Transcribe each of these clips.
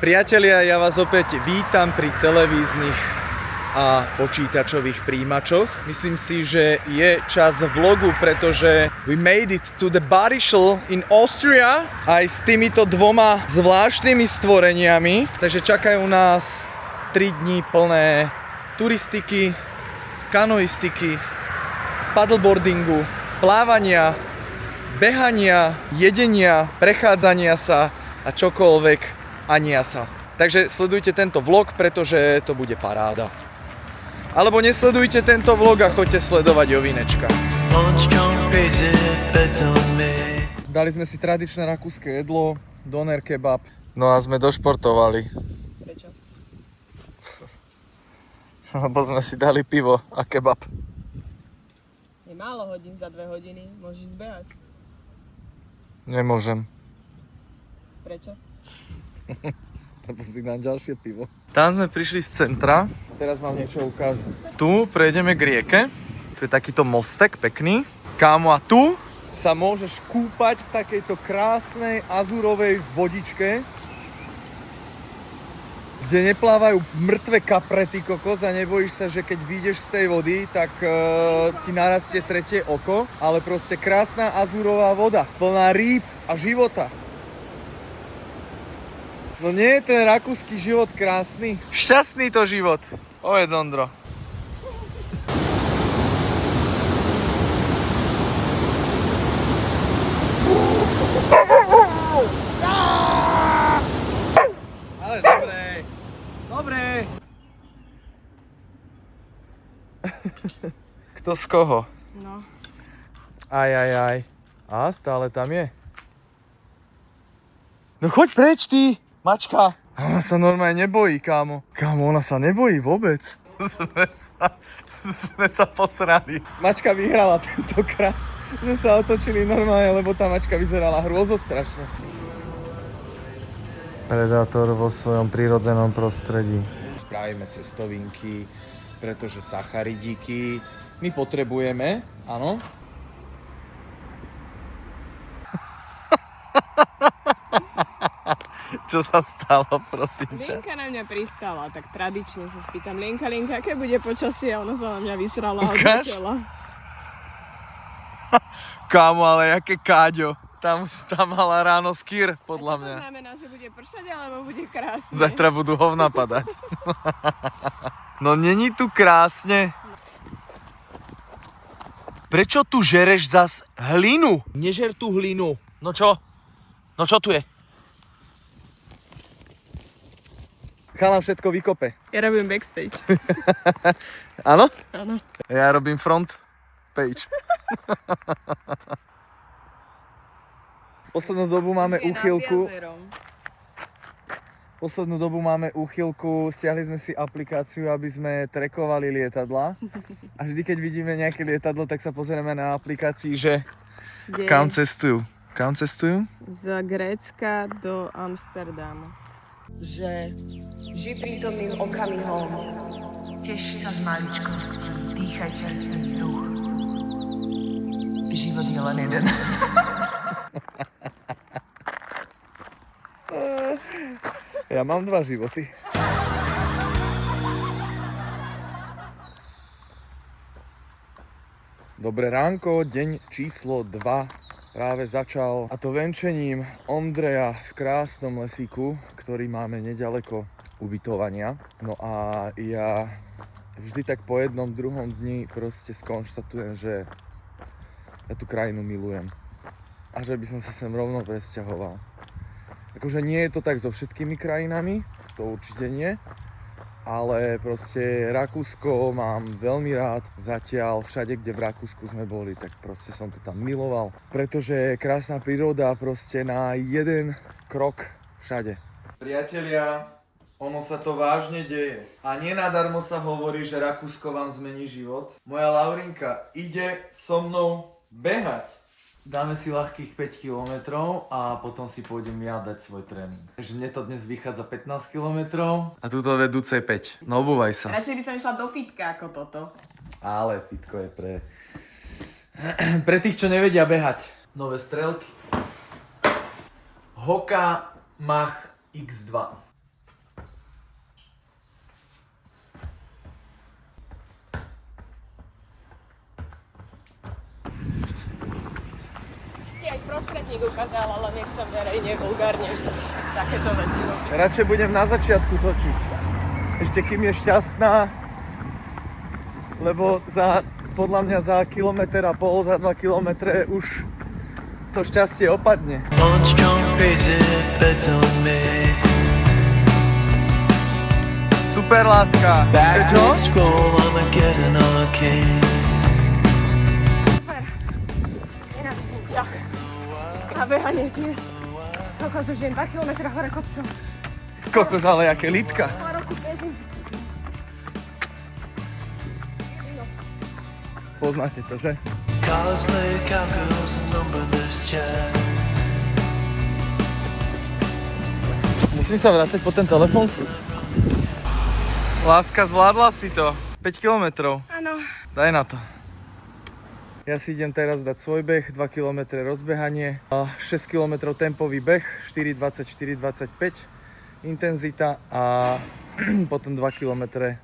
Priatelia, ja vás opäť vítam pri televíznych a počítačových príjimačoch. Myslím si, že je čas vlogu, pretože we made it to the Barischl in Austria aj s týmito dvoma zvláštnymi stvoreniami. Takže čakajú nás 3 dní plné turistiky, kanoistiky, paddleboardingu, plávania, behania, jedenia, prechádzania sa a čokoľvek ania sa. Takže sledujte tento vlog, pretože to bude paráda. Alebo nesledujte tento vlog a choďte sledovať Jovinečka. Dali sme si tradičné rakúske jedlo, doner kebab. No a sme došportovali. Prečo? Lebo sme si dali pivo a kebab. Je málo hodín, za 2 hodiny môžeš zbehať. Nemôžem. Prečo? Lebo si dám ďalšie pivo. Tam sme prišli z centra. Teraz vám niečo ukážem. Tu prejdeme k rieke. Tu je takýto mostek pekný. Kámo, a tu sa môžeš kúpať v takejto krásnej azurovej vodičke, kde neplávajú mŕtve kaprety kokos a nebojíš sa, že keď vyjdeš z tej vody, tak ti narastie tretie oko. Ale proste krásna azurová voda, plná rýb a života. No nie je ten rakúsky život krásny? Šťastný to život. Povedz, Ondro. Ale dobré. Dobré. Kto z koho? No. Aj. A stále tam je. No choď preč ty, mačka. Ona sa normálne nebojí, kámo. Kámo, ona sa nebojí vôbec. Sme sa posrali. Mačka vyhrala tentokrát. Sme sa otočili normálne, lebo tá mačka vyzerala hrôzostrašne. Predátor vo svojom prírodzenom prostredí. Spravíme cestovinky, pretože sacharidíky my potrebujeme, áno. Čo sa stalo, prosím ťa? Lienka na mňa pristala, tak tradične sa spýtam. Lienka, aké bude počasie? A ona sa na mňa vysrala a odletela. Kámo, ale jaké káďo. Tam mala ráno skýr, podľa mňa. To znamená, že bude pršať, alebo bude krásne? Zajtra budú hovna padať. No není tu krásne. Prečo tu žereš zas hlinu? Nežer tú hlinu. No čo? No čo tu je? Chalan všetko vykope. Ja robím backstage. Áno? Áno. Ja robím front page. Poslednú dobu máme úchylku. Stiahli sme si aplikáciu, aby sme trackovali lietadla. A vždy, keď vidíme nejaké lietadlo, tak sa pozrieme na aplikácii, že kam cestujú. Kam cestujú? Z Grécka do Amsterdamu. Že žij prítomným okamihom, teš sa z maličkosti, dýchaj čerstvý vzduch. Život je len jeden. Ja mám 2 životy. Dobré ránko, deň číslo 2 práve začal, a to venčením Ondreja v krásnom lesíku, ktorý máme nedaleko ubytovania. No a ja vždy tak po jednom, druhom dni proste skonštatujem, že ja tú krajinu milujem a že by som sa sem rovno presťahoval. Akože nie je to tak so všetkými krajinami, to určite nie, ale proste Rakúsko mám veľmi rád. Zatiaľ všade, kde v Rakúsku sme boli, tak proste som to tam miloval. Pretože je krásna príroda proste na jeden krok všade. Priatelia, ono sa to vážne deje. A nenadarmo sa hovorí, že Rakúsko vám zmení život. Moja Laurinka ide so mnou behať. Dáme si ľahkých 5 km a potom si pôjdem ja dať svoj tréning. Takže mne to dnes vychádza 15 km a tuto vedúce 5. No obúvaj sa. Radšej by som išla do fitka ako toto. Ale fitko je pre tých, čo nevedia behať. Nové strelky. Hoka Mach X2. prostredník ukázal, ale nechcem verejne, vulgárne takéto veci robiť. Radšej budem na začiatku točiť. Ešte kým je šťastná, lebo podľa mňa za 1,5 kilometra, za 2 kilometre už to šťastie opadne. Super, láska. Čo? Super. Nenávidím ťa. A behanie tiež. Kokos už idem 2 kilometra hore kopcom. Kokos, ale jaké lítka. Po roku bežím. Poznáte to, že? Musím sa vrácať po ten telefón. Láska, zvládla si to. 5 kilometrov. Áno. Daj na to. Ja si idem teraz dať svoj beh, 2 km rozbehanie, 6 km tempový beh, 4,20, 4,25 intenzita a potom 2 km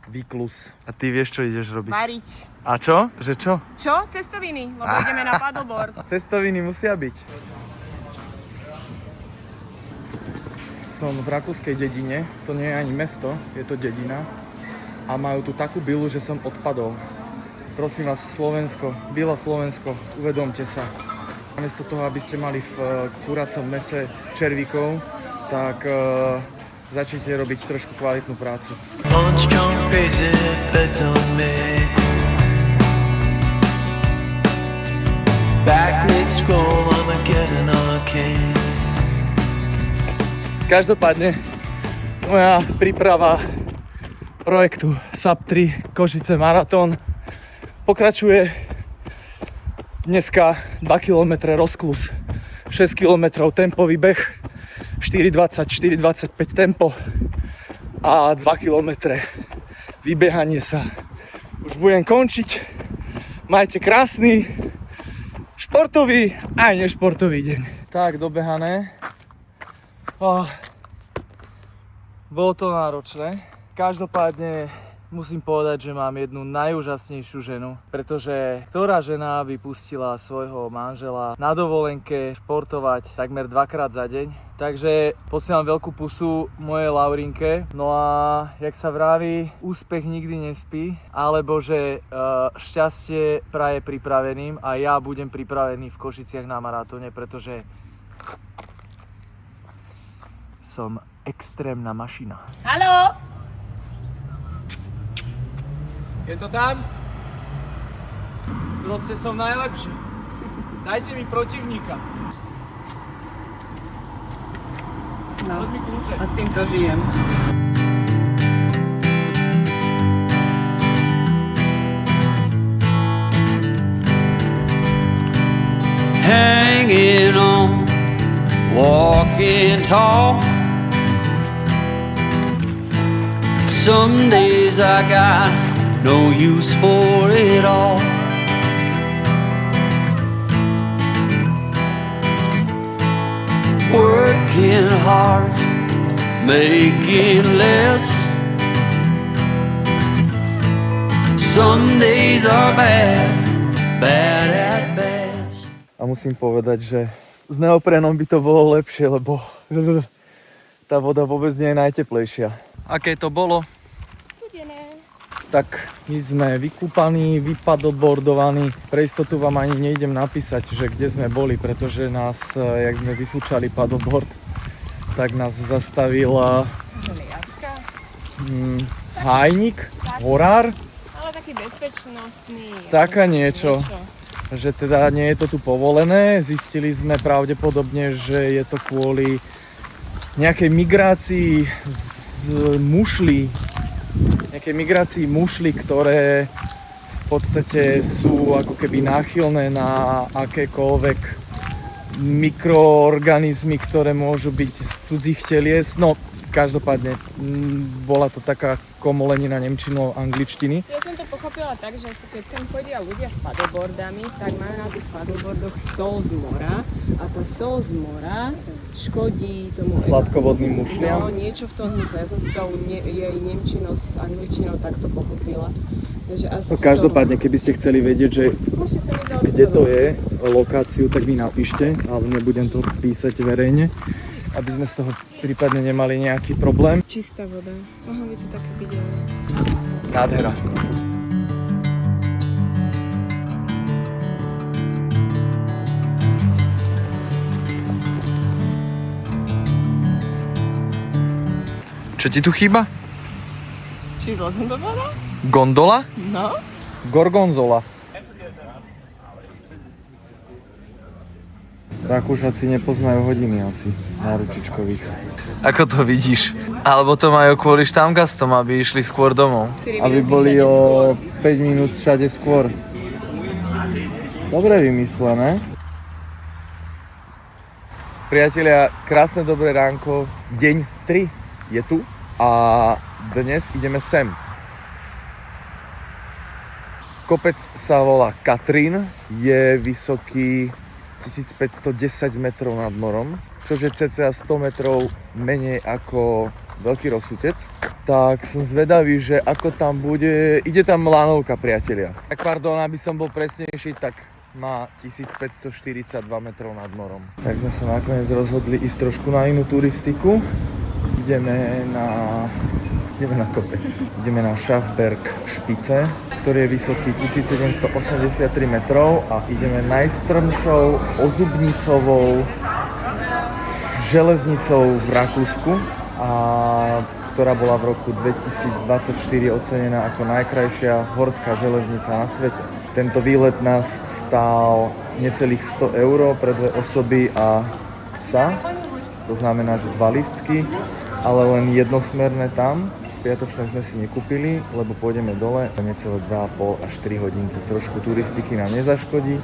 výklus. A ty vieš, čo ideš robiť? Variť. A čo? Že čo? Čo? Cestoviny, lebo ideme na paddleboard. Cestoviny musia byť. Som v rakúskej dedine, to nie je ani mesto, je to dedina. A majú tu takú bilu, že som odpadol. Prosím vás, Slovensko, Bila Slovensko, uvedomte sa. Namiesto toho, aby ste mali v kuracom mese červíkov, tak začnite robiť trošku kvalitnú prácu. Každopádne, moja príprava projektu SUP 3 Košice Maratón pokračuje. Dneska 2 km rozklus, 6 km tempový beh, 4,20, 4,25 tempo a 2 km vybehanie sa. Už budem končiť. Majte krásny športový aj nešportový deň. Tak, dobehané. Bolo to náročné. Každopádne musím povedať, že mám jednu najúžasnejšiu ženu, pretože ktorá žena by pustila svojho manžela na dovolenke športovať takmer 2-krát za deň. Takže posielam veľkú pusu mojej Laurinke. No a jak sa vraví, úspech nikdy nespí, alebo že šťastie praje pripraveným a ja budem pripravený v Košiciach na maratóne, pretože som extrémna mašina. Haló? Je to tam? Proste som najlepší. Dajte mi protivníka. No, Poď mi kľúče. a s týmto žijem. Hanging on, walking tall. Some days I got no use for it all. Working hard, making less. Some days are bad, bad at best. A musím povedať, že s neoprénom by to bolo lepšie, lebo tá voda vôbec nie je najteplejšia. Aké to bolo? Studené. Tak my sme vykúpaní, vypaddleboardovaní. Pre istotu vám ani nejdem napísať, že kde sme boli, pretože nás, jak sme vyfúčali paddleboard, tak nás zastavil Želiatka. hájnik, horár, Ale taký bezpečnostný. taká niečo. Že teda nie je to tu povolené. Zistili sme pravdepodobne, že je to kvôli nejakej migrácii z mušlí, ktoré v podstate sú ako keby náchylné na akékoľvek mikroorganizmy, ktoré môžu byť z cudzích telies. No, každopádne bola to taká komolenina nemčinu angličtiny. Ja som to pochopila tak, že keď sem chodia ľudia s paddleboardami, tak majú na tých paddleboardoch sol z mora a tá sol z mora škodí tomu Sladkovodným mušliam. No, niečo v tom zmysle. Ja som si to jej nemčinou s angličtinou takto pochopila. Takže asi No, každopádne, keby ste chceli vedieť, že môžete sa mi kde to je, lokáciu, tak mi napíšte, ale nebudem to písať verejne, aby sme z toho prípadne nemali nejaký problém. Čistá voda. Mohlo by to také byť ale... Nádhera. Čo ti tu chýba? Číslo som to povedal? Gondola? No. Gorgonzola. Rakúšaci nepoznajú hodiny asi na ručičkových. Ako to vidíš? Alebo to majú kvôli štamgastom, aby išli skôr domov. Aby boli o 5 minút všade skôr. Dobre vymyslené. Priatelia, krásne dobré ránko. Deň 3 je tu a dnes ideme sem. Kopec sa volá Katrín, je vysoký 1510 metrov nad morom, čo je cca 100 metrov menej ako Veľký Rosutec. Tak som zvedavý, že ako tam bude. Ide tam lanovka, priatelia. Tak pardon, aby som bol presnejší, tak má 1542 metrov nad morom. Tak sme sa nakoniec rozhodli ísť trošku na inú turistiku. Ideme na kopec. Ideme na Schafberg Špice, ktorý je vysoký 1783 metrov a ideme najstrmšou ozubnicovou železnicou v Rakúsku, a ktorá bola v roku 2024 ocenená ako najkrajšia horská železnica na svete. Tento výlet nás stál necelých 100 € pre 2 osoby a psa. To znamená, že 2 lístky, ale len jednosmerné tam. Spiatočné sme si nekúpili, lebo pôjdeme dole a necelé 2,5 až 3 hodinky. Trošku turistiky nám nezaškodí.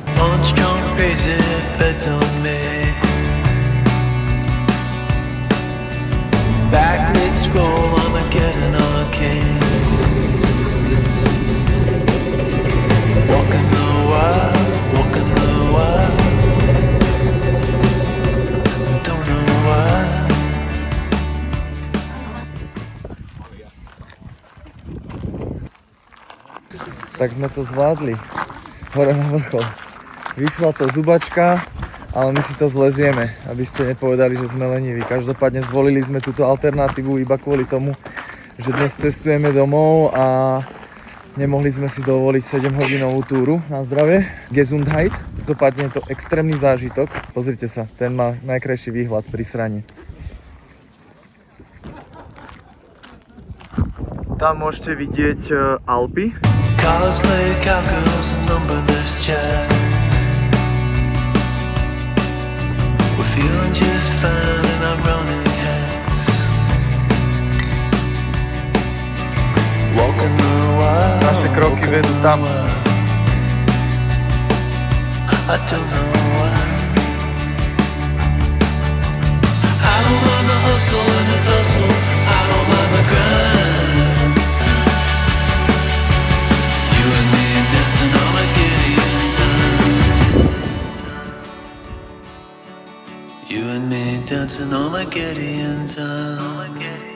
Tak sme to zvládli, hore na vrchol. Vyšla to zubačka, ale my si to zlezieme, aby ste nepovedali, že sme leniví. Každopádne zvolili sme túto alternatívu iba kvôli tomu, že dnes cestujeme domov a nemohli sme si dovoliť 7-hodinovú túru na zdravie. Gesundheit. Každopádne je to extrémny zážitok. Pozrite sa, ten má najkrajší výhľad pri srani. Tam môžete vidieť Alpy. Cars play cowgirls and numberless jazz. We're feeling just fine in our running hats. Walking the wild. Naše kroky vedú tam. I don't know why. I don't mind the hustle and the tussle. I don't mind the grind. Dancing on a Gideon time. You and me dancing on a Gideon time.